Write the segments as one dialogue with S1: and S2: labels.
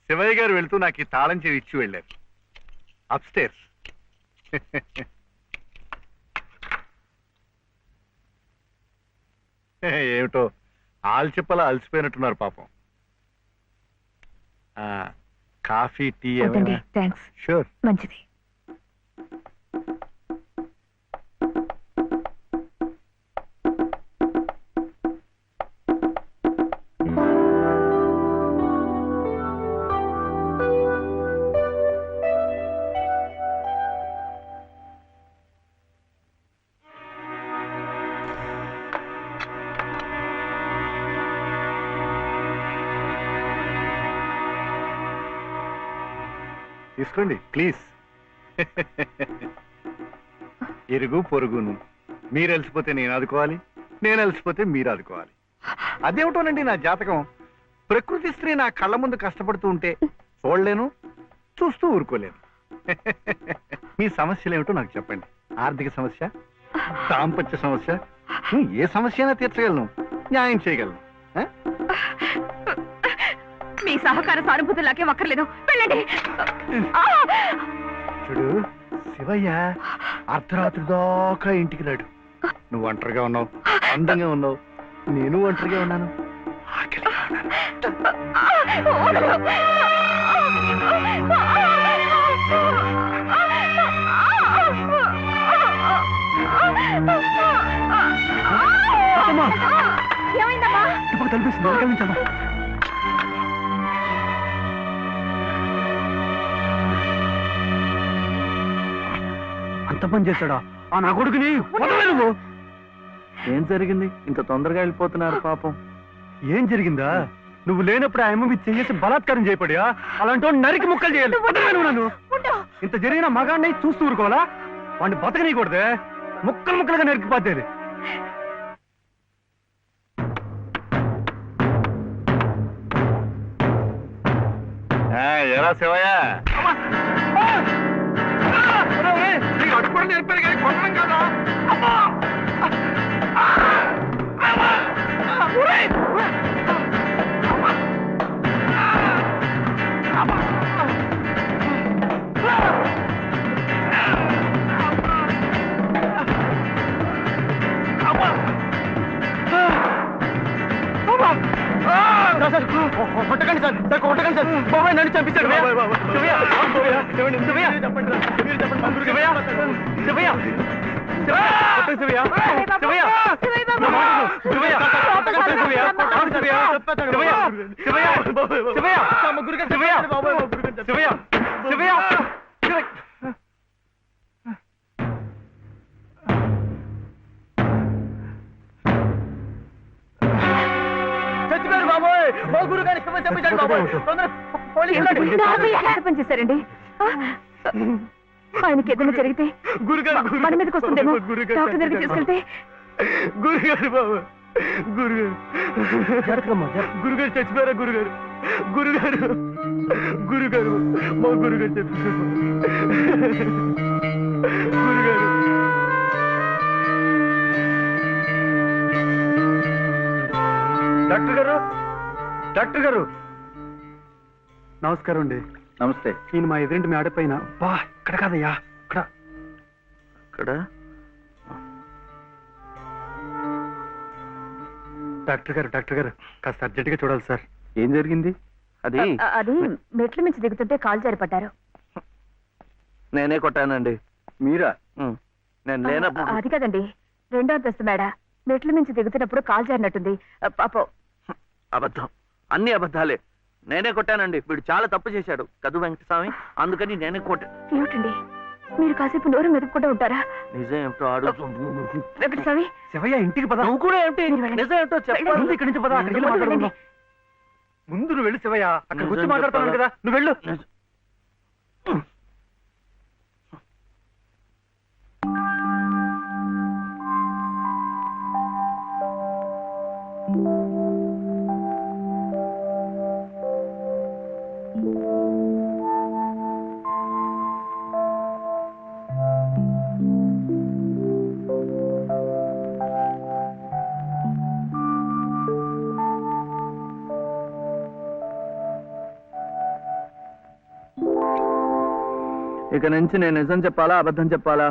S1: శివయ్య గారు వెళ్తూ నాకు ఈ తాళం చెవి ఇచ్చి వెళ్ళారు. అప్స్టేర్స్. ఏమిటో ఆల్చిప్పలా అలసిపోయినట్టున్నారు పాపం. కాఫీ, టీ ఏమైనా?
S2: థాంక్స్.
S1: షూర్.
S2: మంచిది.
S1: తీసుకోండి ప్లీజ్. ఇరుగు పొరుగును. మీరు అలసిపోతే నేను ఆదుకోవాలి, నేను అలసిపోతే మీరు ఆదుకోవాలి. అదేమిటోనండి నా జాతకం. ప్రకృతి స్త్రీ నా కళ్ళ ముందు కష్టపడుతూ ఉంటే చూడలేను, చూస్తూ ఊరుకోలేను. మీ సమస్యలు ఏమిటో నాకు చెప్పండి. ఆర్థిక సమస్య, దాంపత్య సమస్య, ఏ సమస్య అయినా తీర్చగలను, న్యాయం చేయగలను.
S2: మీ సహకార సానుభూతి నాకేం అక్కర్లేదు. వెళ్ళండి.
S1: చూడు శివయ్య అర్ధరాత్రి దాకా ఇంటికి రాడు. నువ్వు ఒంటరిగా ఉన్నావు, అందంగా ఉన్నావు, నేను ఒంటరిగా ఉన్నాను, ఆకలిగా ఉన్నాను.
S2: ఏమైందమ్మా?
S1: తలపిస్తుంది. అంత పని చేశాడా ఆ నా కొడుకుని? నువ్వు ఏం జరిగింది? ఇంత తొందరగా వెళ్ళిపోతున్నారు పాపం. ఏం జరిగిందా? నువ్వు లేనప్పుడు ఆ అమ్మ మీద చేసి బలాత్కారం చేయబడియా? అలాంటి నరికి ముక్కలు చేయాలి. నన్ను ఇంత జరిగిన మగాన్ని చూస్తూ ఊరుకోవాలా? వాడిని బతకనీయకూడదే, ముక్కలు ముక్కలుగా నరికిపోతేది. ఎలా శివయ్య అడుగు నేర్పారు కానీ కొట్టడం కదా. కొట్టకండి సార్, కొట్టకండి సార్. బాబాయ్ నన్ను చంపించారు.
S2: పని చేశారండి. ఆయనకి ఏదైనా జరిగితే మన మీదకి వస్తుందేమో. డాక్టర్ దగ్గరికి తీసుకెళ్తే.
S1: గురుగారు బాబు, గురుగారు గురుగారు చచ్చిపోయారా? గురుగారు గురుగారు గురుగారు మా గురుగారు చచ్చిపోయారు. గురుగారు డాక్టర్ గారు, డాక్టర్ గారు నమస్కారం అండి. నమస్తే. ఈయన మా ఎదురింటి మేడ పైన. బా ఇక్కడ కాదయ్యా, ఇక్కడ ఇక్కడ. డాక్టర్ గారు, డాక్టర్ గారు కాస్త అర్జెంట్ గా చూడాలి సార్. ఏం జరిగింది?
S2: అది మెట్ల నుంచి దిగుతుంటే కాలు జారిపడ్డారు.
S1: నేనే కొట్టానండి. మీరా? నేను లేనప్పుడు.
S2: అది కదండి, రెండో అంతస్తు మేడ. మెట్ల నుంచి దిగుతున్నప్పుడు కాలు జారినట్టుంది. పాపం.
S1: అబద్ధం, అన్ని అబద్ధాలే. నేనే కొట్టానండి. వీడు చాలా తప్పు చేశాడు కదు వెంకటస్వామి, అందుకని నేనే కొట్టా.
S2: ఏమిటండి మీరు కాసేపు నోరు మెదుపుకుంటూ ఉంటారా?
S1: నిజం ఏమిటో అడుగు
S2: వెంకటస్వామి.
S1: శివయ్య ఇంటికి పద. నువ్వు కూడా ఏమిటి నిజం ఏమిటో చెప్పాలి. ఇక్కడి నుంచి పద, అక్కడికి వెళ్ళి మాట్లాడుకుందాం. ముందు నువ్వు వెళ్ళు శివయ్య, అక్కడికి వచ్చి మాట్లాడుతున్నాను కదా, నువ్వు వెళ్ళు.
S3: ఇక నుంచి నేను నిజం చెప్పాలా అబద్ధం చెప్పాలా?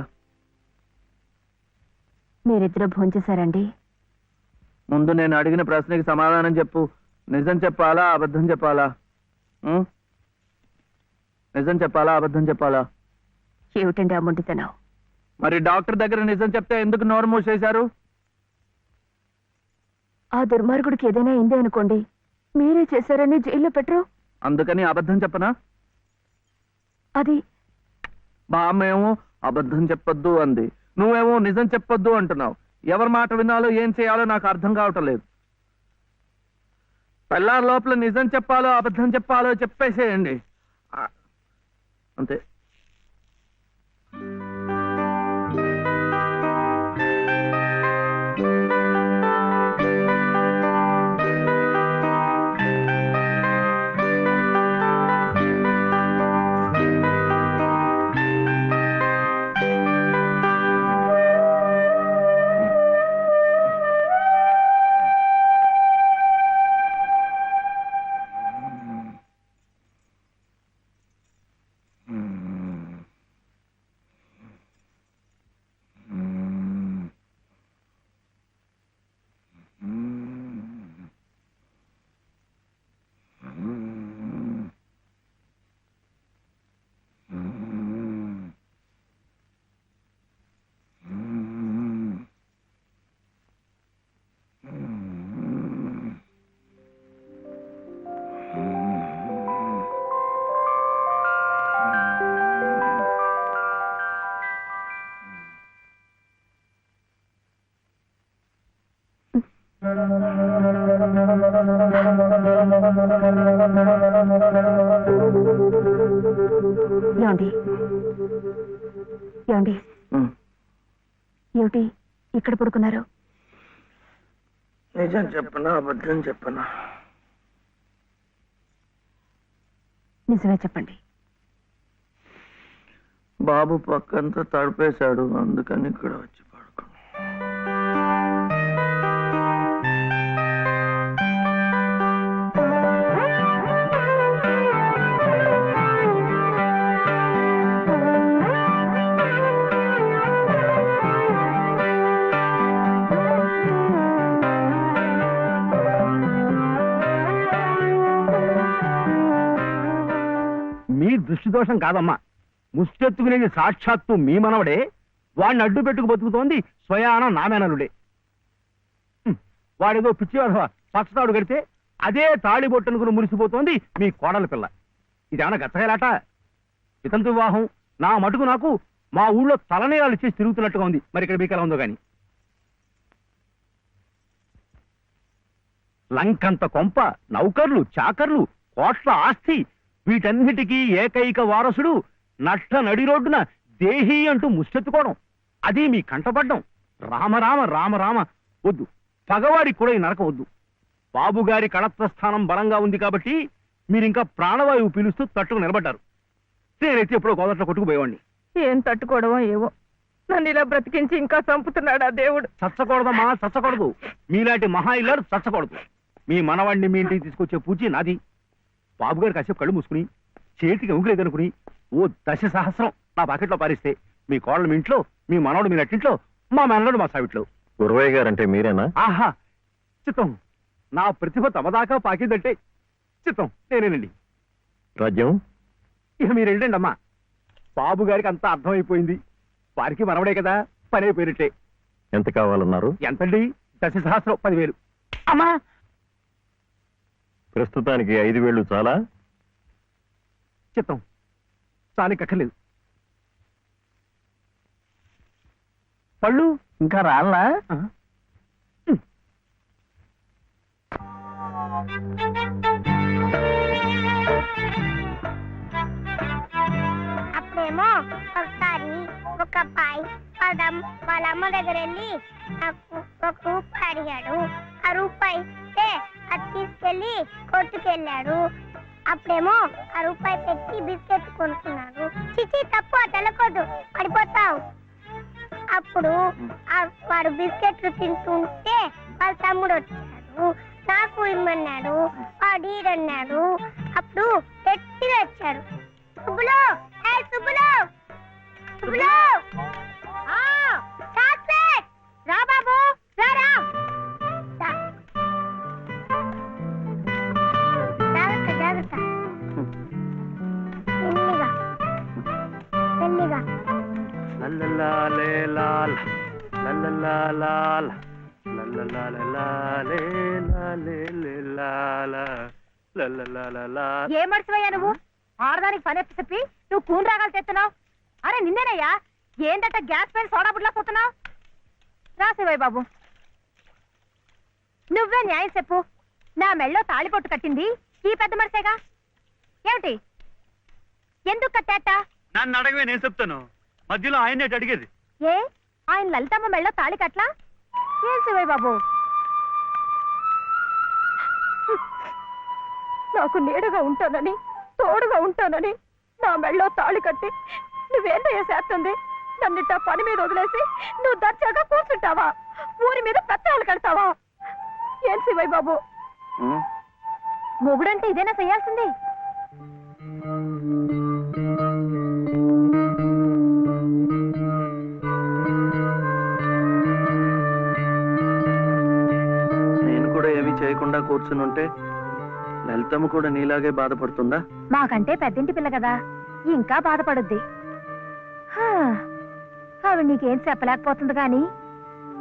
S2: మీరిద్దరూ భోంచేశారండి?
S3: ముందు నేను అడిగిన ప్రశ్నకి సమాధానం చెప్పు. నిజం చెప్పాలా అబద్ధం చెప్పాలా? నిజం చెప్పాలా అబద్ధం చెప్పాలా?
S2: ఏమిటండి ఆ మొండితనం?
S3: మరి డాక్టర్ దగ్గర నిజం చెప్తే ఎందుకు నోరు మూసేశారు?
S2: ఆ దుర్మార్గుడికి ఏదైనా అయిందే అనుకోండి, మీరే చేశారని జైల్లో పెట్టరు.
S3: అందుకని అబద్ధం చెప్పనా?
S2: అది
S3: బామ్మేమో అబద్ధం చెప్పొద్దు అంది, నువ్వేమో నిజం చెప్పొద్దు అంటున్నావు. ఎవరి మాట వినాలో ఏం చేయాలో నాకు అర్థం కావటం లేదు. పెళ్ళారి లోపల నిజం చెప్పాలో అబద్ధం చెప్పాలో చెప్పేసేయండి అంతే.
S2: ఏమండి ఏమండి ఏమిటి ఇక్కడ పడుకున్నారు?
S3: నిజం చెప్పనా అబద్ధం చెప్పనా?
S2: నిజమే చెప్పండి.
S3: బాబు పక్కంతా తడిపేశాడు, అందుకని ఇక్కడ వచ్చి పడుకున్నా.
S1: మీ దృష్టి దోషం కాదమ్మా, ముష్టెత్తుకునేది సాక్షాత్తు మీ మనవడే. వాడిని అడ్డు పెట్టుకు బతుకుతోంది స్వయాన నామేనలుడే. వాడేదో పిచ్చి పచ్చతాడు కడితే అదే తాళి బొట్టనుకుని మురిసిపోతోంది మీ కోడల పిల్ల. ఇదేమన్నా గచ్చగాలాట? ఇతంతు వివాహం నా మటుకు నాకు మా ఊళ్ళో తలనేయాలు చేసి తిరుగుతున్నట్టుగా ఉంది. మరి ఇక్కడ మీకు ఎలా ఉందో గాని. లంకంత కొంప, నౌకర్లు, చాకర్లు, కోట్ల ఆస్తి, వీటన్నిటికీ ఏకైక వారసుడు నట్ట నడి రోడ్డున దేహి అంటూ ముష్టెత్తుకోవడం, అది మీ కంటపడ్డం. రామరామ రామరామ వద్దు, పగవాడికి కూడా ఈ నరకం వద్దు. బాబుగారి కళత్రస్థానం బలంగా ఉంది కాబట్టి మీరింకా ప్రాణవాయువు పీలుస్తూ తట్టుకు నిలబడ్డారు. నేనైతే ఎప్పుడో గోదట్లో కొట్టుకుపోయేవాడిని.
S2: ఏం తట్టుకోవడమో ఏవో, నన్ను ఇలా బ్రతికించి ఇంకా చంపుతున్నాడా దేవుడు.
S1: చచ్చకూడదమ్మా, చచ్చకూడదు. మీలాంటి మహా ఇల్లారు చచ్చకూడదు. మీ మనవాడిని మీ ఇంటికి తీసుకొచ్చే పూచి నాది. బాబుగారు కాసేపు కళ్ళు మూసుకుని చేతికి ఉంగులేదనుకుని ఓ 10 సహస్రం నా పాకెట్లో పారిస్తే మీ కోడలు మీ ఇంట్లో, మీ మనవడు మీ నట్టింట్లో, మా మనవడు మా సావిట్లో.
S4: గురవయ్య గారంటే మీరేనా?
S1: ఆహా చిత్తం, నా ప్రతిభ తమదాకా పాకిందంటే చిత్తం నేనేనండి.
S4: రాజ్యం
S1: ఇక మీరు వెళ్ళండి అమ్మా. బాబు గారికి అంతా అర్థమైపోయింది. వారికి మనవడే కదా, పని అయిపోయినట్టే.
S4: ఎంత కావాలన్నారు?
S1: ఎంతండి? 10 సహస్రం, 10,000. అమ్మా
S4: ప్రస్తుతానికి 5,000 చాలా?
S1: చిత్తం చానికి అక్కర్లేదు. పళ్ళు
S3: ఇంకా రాళ్ళా?
S5: అప్పుడేమో ఒకసారి ఒక అబ్బాయి వాళ్ళ అమ్మ దగ్గర వెళ్ళి నాకు 1 రూపాయి అడిగాడు. ఆ రూపాయి ఇస్తే అది తీసుకెళ్లి కొట్టుకెళ్ళాడు. అప్పుడేమో ఆ రూపాయి పెట్టి బిస్కెట్ కొనుక్కున్నాడు. చిచి తప్పు, తెలకొద్దు, పడిపోతావు. అప్పుడు వాడు బిస్కెట్లు తింటుంటే వాళ్ళ తమ్ముడు వచ్చాడు, నాకు ఇమ్మన్నాడు. వాడు ఈడన్నాడు. అప్పుడు గట్టిగా వచ్చాడు, సుబ్బులు, సుబ్బులు మెల్లిగా.
S3: లల్లలాలే లాల, లల్లలాలాల, లల్లలాలలాలే లాలే లే లాల, లల్లలాలలా.
S2: ఏం మర్చిపోయా నువ్వు? ఆడదానికి పని చెప్పి నువ్వు కూని రాగాలు తెస్తున్నావు. అరే నిన్నేనయ్యా, ఏందట గ్యాస్ పైన సోడా బుడ్లా పోతున్నావు? రాసేవయ్య బాబు, నువ్వే న్యాయం చెప్పు. నా మెళ్ళో తాళిపొట్టు కట్టింది ఈ పెద్ద మనిషేగా. ఏమిటి, ఎందుకు కట్టాట?
S1: నన్ను అడగవే, నేను చెప్తాను. మధ్యలో ఆయన అడిగేది.
S2: ఏ, ఆయన లలితమ్మ మెళ్ళో తాళి కట్లా? ఏం శివయ్య బాబు, నాకు నీడగా ఉంటానని, తోడుగా ఉంటానని నా మెళ్ళో తాళి కట్టి నువ్వేందయ్యా చేస్తుంది? నన్నిట్ట పని మీద వదిలేసి నువ్వు దర్జాగా కూర్చుంటావా? ఊరి మీద పెత్తనాలు కడతావా? ఏం శివయ్య బాబు, మొగుడంటే ఇదేనా చేయాల్సింది?
S3: నేను కూడా ఏమీ చేయకుండా కూర్చునుంటే లలితమ్మ కూడా నీలాగే బాధపడుతుందా?
S2: మాకంటే పెద్దింటి పిల్ల కదా, ఇంకా బాధపడుద్ది. ఆవిడ నీకేం చెప్పలేకపోతుంది గాని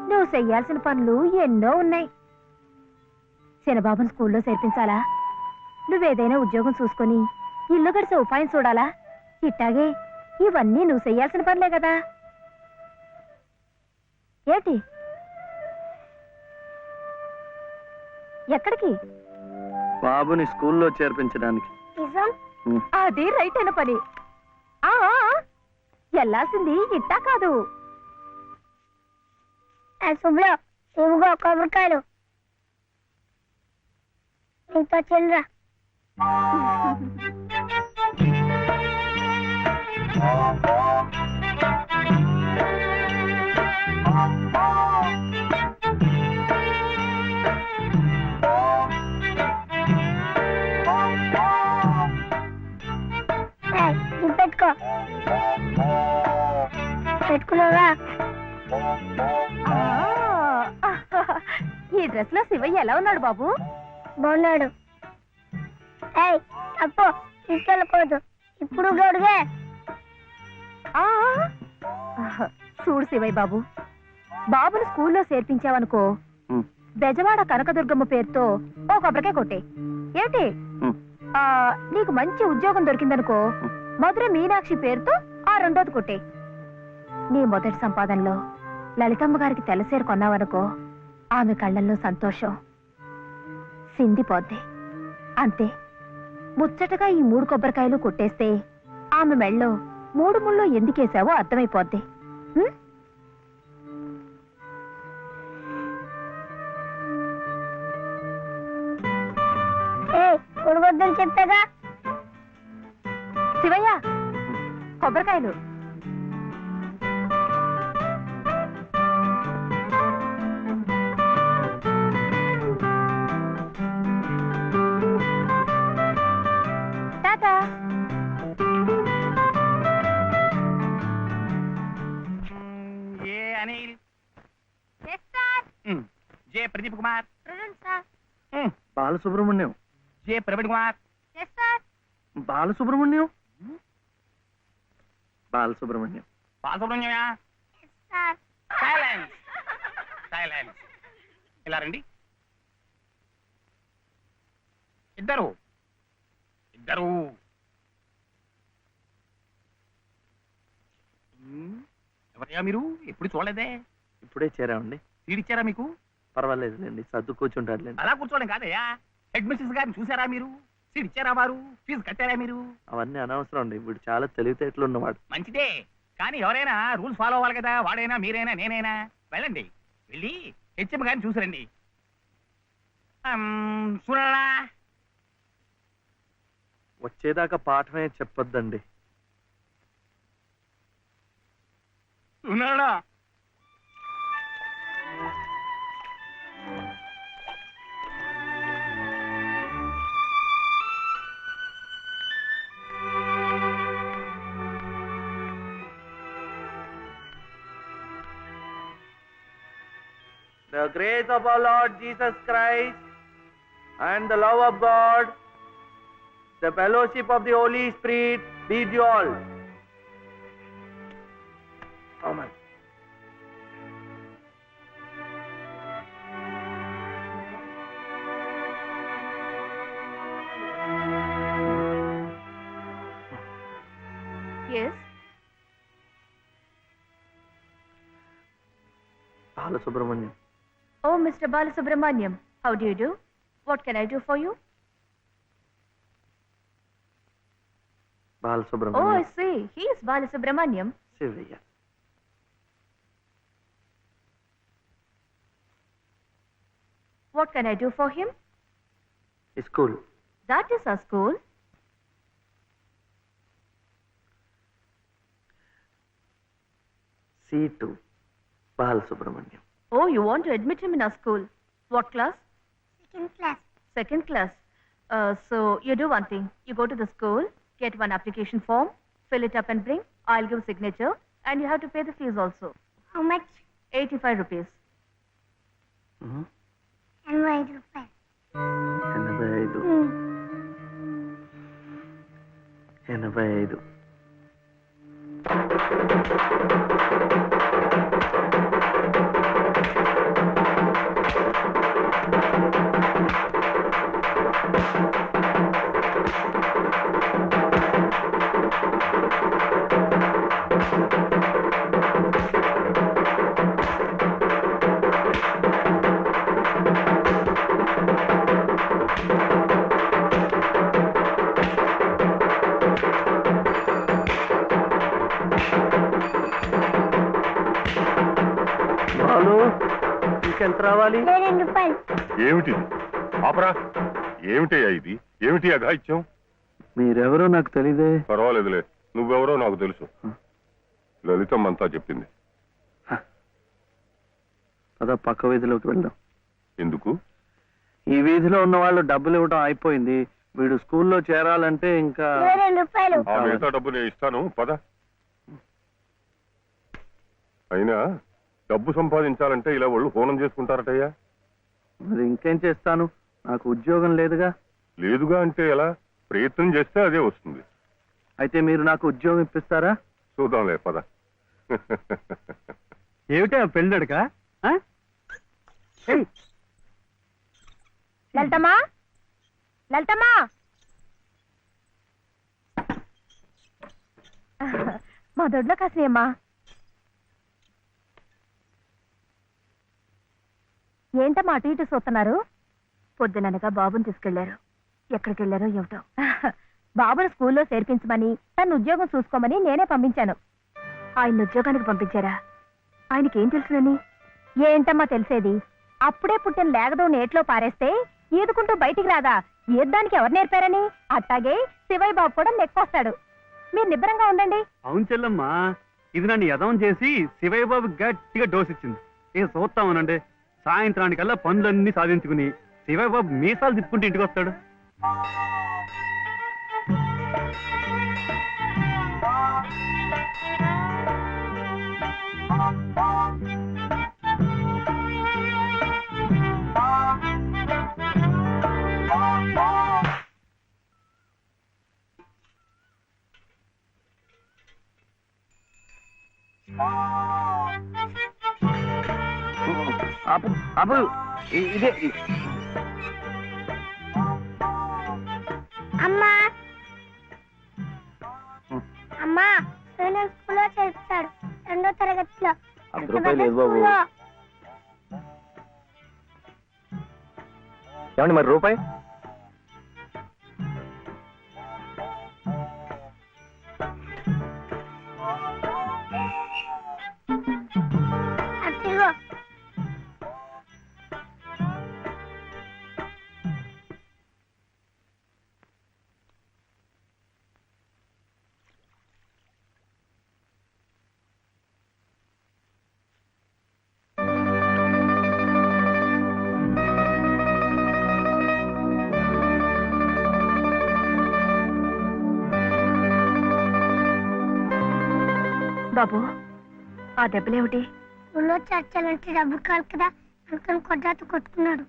S2: నువ్వు చెయ్యాల్సిన పనులు ఎన్నో ఉన్నాయి. చిన్నబాబుని స్కూల్లో చేర్పించాలా? నువ్వేదైనా ఉద్యోగం చూసుకొని ఇల్లు గడిసే ఉపాయం చూడాలా? ఇట్టాగే ఇవన్నీ నువ్వు చెయ్యాల్సిన పనులే కదా. ఏంటి, ఎక్కడికి?
S3: బాబుని స్కూల్లో చేర్పించడానికి.
S5: నిజం?
S2: అది రైట్ అయిన పని. ఆ వెళ్ళాల్సింది ఇట్టా కాదు.
S5: శుభ్లో ఇవిగో కొబ్బరికాయలు, నీతో చిల్లరా. ఇది పెట్టుకో. పెట్టుకున్నావా?
S2: ఈ డ్రెస్ లో శివయ్య ఎలా ఉన్నాడు బాబు?
S5: బాగున్నాడు. అప్పు తీసుకెళ్ళకూడదు, ఇప్పుడు గడుగే.
S2: చూడు శివయ్య బాబు, బాబుని స్కూల్లో చేర్పించావనుకో, బెజవాడ కనకదుర్గమ్మ పేరుతో ఓ కొబ్బరికాయ కొట్టే. ఏమిటి, నీకు మంచి ఉద్యోగం దొరికిందనుకో, మధుర మీనాక్షి పేరుతో ఆ రెండోది కొట్టే. నీ మొదటి సంపాదనలో లలితమ్మ గారికి తెల్లసీర కొన్నావనుకో, ఆమె కళ్ళల్లో సంతోషం సిందిపోద్ది. అంతే, ముచ్చటగా ఈ 3 కొబ్బరికాయలు కొట్టేస్తే ఆమె మెళ్ళో 3 ముళ్ళు ఎందుకేసావో అర్థమైపోద్ది.
S5: కొడుకొద్దని చెప్పాగా.
S2: శివయ్య, కొబ్బరికాయలు. Tata.
S6: A Anil, J Pradeep Kumar,
S3: Balasubrahmanyam.
S6: J Praveen Kumar,
S3: Balasubrahmanyam. Balasubrahmanyam.
S6: బాలసుబ్రహ్మణ్యమా? Silence, silence. ఇలా రండి. ఇద్దరు ఇద్దరు. ఎవరయ్యా మీరు? ఎప్పుడు చూడలేదే.
S3: ఇప్పుడే చేరామండి.
S6: సీడిచ్చారా మీకు?
S3: పర్వాలేదులేండి, సర్దు కూర్చుంటారులేండి.
S6: అలా కూర్చోవడం కాదయ్యా, హెడ్ మిస్సెస్ గారిని చూసారా మీరు? సీట్ ఇచ్చారా వారు? ఫీజు కట్టారా మీరు?
S3: అవన్నీ అనవసరం అండి, వీడు చాలా తెలివితేటలు ఉన్నవాడు.
S6: మంచిదే, కానీ ఎవరైనా రూల్స్ ఫాలో అవ్వాలి కదా. వాడైనా మీరైనా నేనైనా. వెళ్ళండి, వెళ్ళి హెచ్ఎం గారిని చూసిరండి. చూడాలా?
S3: వచ్చేదాకా పాఠమే చెప్పొద్దండి.
S6: ఉన్నాడా?
S3: The grace of our Lord Jesus Christ and the love of God, the fellowship of the Holy Spirit be with you all. Balasubrahmanyam.
S2: Oh, Mr. Balasubramaniam, how do you do? What can I do for you? Oh,
S3: Balasubrahmanyam.
S2: I see. He is Balasubramaniam.
S3: Shivayya.
S2: What can I do for him?
S3: School.
S2: That is our school.
S3: C2 Balasubrahmanyam.
S2: Oh, you want to admit him in our school. What class?
S5: Second class.
S2: Second class. So you do one thing. You go to the school, get one application form, fill it up and bring. I'll give signature and you have to pay the fees also.
S5: How much?
S2: 85 rupees.
S5: 85 రూపాయలు.
S3: 85. 85. బాలు ఇంకెంత రావాలి?
S5: 2 రూపాయలు.
S7: ఏమిటిది? ఆపరా. ఏమిటయ్యా ఇది? ఏమిటి అఘాయిత్యం?
S3: మీరెవరో నాకు తెలీదే.
S7: పర్వాలేదులే, నువ్వెవరో నాకు తెలుసు. లలితమ్మంతా చెప్పింది.
S3: అదా పక్క వీధిలోకి వెళ్దాం.
S7: ఎందుకు?
S3: ఈ వీధిలో ఉన్న వాళ్ళు డబ్బులు ఇవ్వడం అయిపోయింది. వీడు స్కూల్లో చేరాలంటే ఇంకా
S5: 2 రూపాయలు.
S7: ఆ మిగతా డబ్బు నేను ఇస్తాను, పద. అయినా డబ్బు సంపాదించాలంటే ఇలా వాళ్ళు హోనం చేసుకుంటారటయ్యా.
S3: మరి ఇంకేం చేస్తాను, నాకు ఉద్యోగం లేదుగా.
S7: లేదుగా అంటే ఎలా? ప్రయత్నం చేస్తే అదే వస్తుంది.
S3: అయితే మీరు నాకు ఉద్యోగం ఇప్పిస్తారా?
S7: చూద్దాంలే, పద.
S1: ఏమిటా పెళ్ళడుక?
S2: లలితమ్మా, లలితమ్మా. మా దొడ్లో కాసినమ్మా. ఏంటమ్మా అటు ఇటు చూస్తున్నారు? పొద్దుననగా బాబుని తీసుకెళ్లారు. ఎక్కడికి వెళ్ళారో ఏమిటో. బాబును స్కూల్లో చేర్పించమని, తన ఉద్యోగం చూసుకోమని నేనే పంపించాను. ఆయన ఉద్యోగానికి పంపించారా? ఆయనకేం తెలుసునని? ఏంటమ్మా తెలిసేది? అప్పుడే పుట్టిన లేగదో నేట్లో పారేస్తే ఈదుకుంటూ బయటికి రాదా? ఈద్దానికి ఎవరు నేర్పారని? అట్టాగే శివయ్య బాబు కూడా నెక్కొస్తాడు. మీరు నిబ్బరంగా ఉండండి.
S1: అవును చెల్లమ్మా, ఇది నన్ను యదవం చేసి శివయ్య బాబు గట్టిగా డోసిచ్చింది. ఇక చూస్తామనండి, సాయంత్రానికల్లా పనులన్నీ సాధించుకుని శివయ్య బాబు మీసాలు తిప్పుకుంటూ ఇంటికి వస్తాడు.
S3: ఆపు ఆపు. ఇదే
S5: అమ్మా, అమ్మా, నేను స్కూల్లో చేర్చాడు 2వ తరగతిలో.
S3: 10 రూపాయలు లేదు బాబు.
S5: స్కూల్లో.
S4: ఏమండి మరి రూపాయి?
S5: అదిగో.
S2: బాబు, ఆ దెబ్బలేమిటి?
S5: స్కూల్లో చేర్చాలంటే డబ్బు కావాలి కదా, అందుకని కొట్టాతో కొట్టుకున్నాడు.